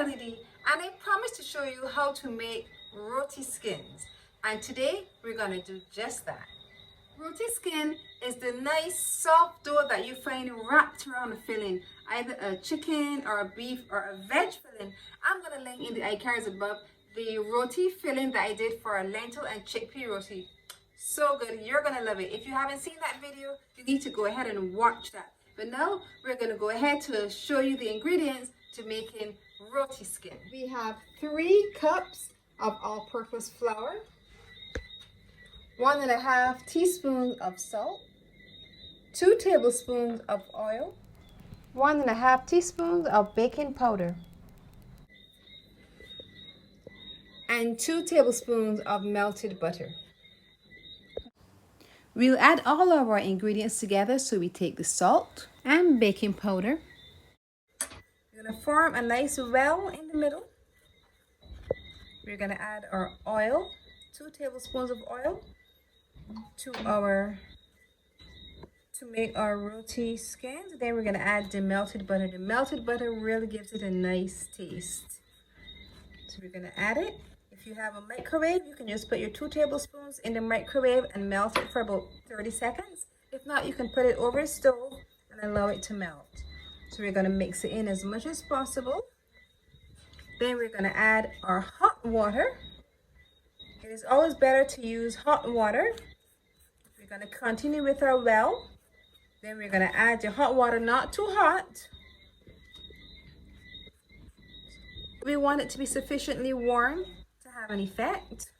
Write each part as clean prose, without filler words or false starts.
Ltd, and I promised to show you how to make roti skins, and today we're going to do just that. Roti skin is the nice soft dough that you find wrapped around a filling, either a chicken or a beef or a veg filling. I'm going to link in the iCards above the roti filling that I did for a lentil and chickpea roti. So good, you're going to love it. If you haven't seen that video, you need to go ahead and watch that. But now we're going to go ahead to show you the ingredients to making roti skin. We have 3 cups of all-purpose flour, 1.5 teaspoons of salt, 2 tablespoons of oil, 1.5 teaspoons of baking powder, and 2 tablespoons of melted butter. We'll add all of our ingredients together, so we take the salt and baking powder. We're going to form a nice well in the middle. We're going to add our oil, 2 tablespoons of oil, to make our roti skins. Then we're going to add the melted butter. The melted butter really gives it a nice taste. So we're going to add it. If you have a microwave, you can just put your 2 tablespoons in the microwave and melt it for about 30 seconds. If not, you can put it over a stove and allow it to melt. So we're going to mix it in as much as possible. Then we're going to add our hot water. It is always better to use hot water. We're going to continue with our well. Then we're going to add the hot water, not too hot. We want it to be sufficiently warm to have an effect.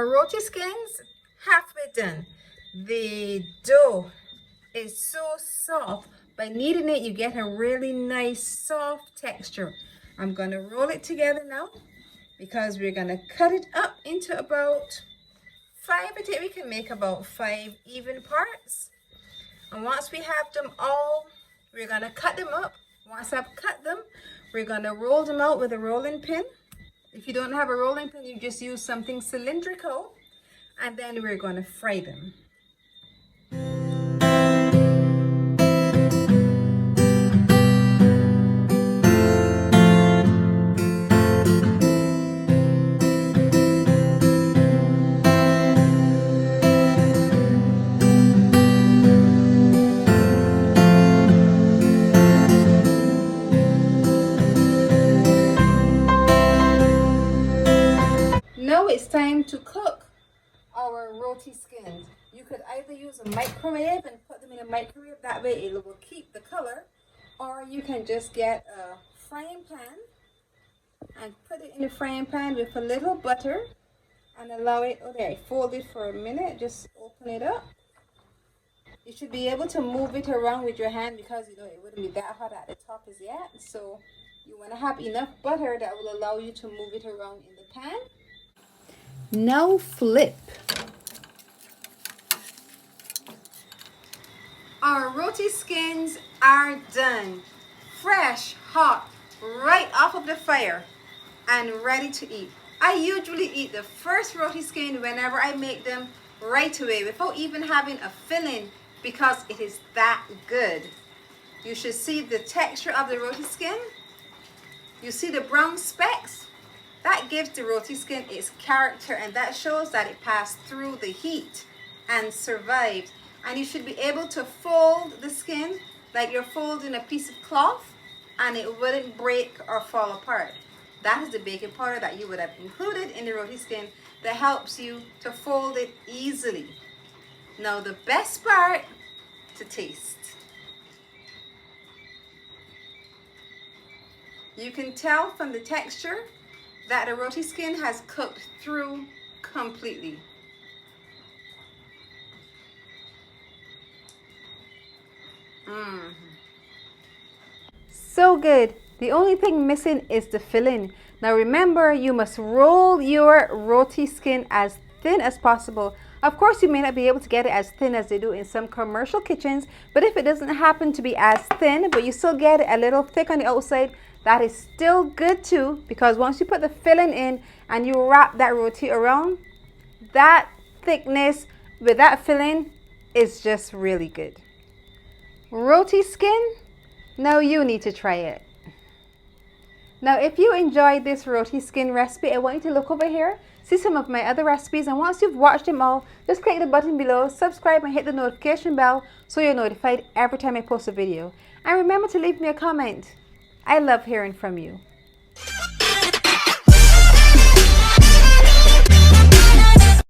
Roti skins halfway done. The dough is so soft. By kneading it, you get a really nice soft texture. I'm going to roll it together now because we're going to cut it up into about 5. I think we can make about 5 even parts. And once we have them all, we're going to cut them up. Once I've cut them, we're going to roll them out with a rolling pin. If you don't have a rolling pin, you just use something cylindrical, and then we're going to fry them. Now it's time to cook our roti skins. You could either use a microwave and put them in a microwave, that way it will keep the color, or you can just get a frying pan and put it in the frying pan with a little butter and allow it, fold it for a minute, just open it up. You should be able to move it around with your hand because it wouldn't be that hot at the top as yet, so you want to have enough butter that will allow you to move it around in the pan. Now flip. Our roti skins are done. Fresh, hot, right off of the fire and ready to eat. I usually eat the first roti skin whenever I make them right away without even having a filling because it is that good. You should see the texture of the roti skin. You see the brown specks? That gives the roti skin its character, and that shows that it passed through the heat and survived. And you should be able to fold the skin like you're folding a piece of cloth, and it wouldn't break or fall apart. That is the baking powder that you would have included in the roti skin that helps you to fold it easily. Now the best part, to taste. You can tell from the texture that the roti skin has cooked through completely. So good. The only thing missing is the filling. Now remember, you must roll your roti skin as thin as possible. Of course, you may not be able to get it as thin as they do in some commercial kitchens, but if it doesn't happen to be as thin, but you still get it a little thick on the outside, that is still good too, because once you put the filling in and you wrap that roti around, that thickness with that filling is just really good. Roti skin, now you need to try it. Now, if you enjoyed this roti skin recipe, I want you to look over here, see some of my other recipes, and once you've watched them all, just click the button below, subscribe, and hit the notification bell so you're notified every time I post a video. And remember to leave me a comment. I love hearing from you.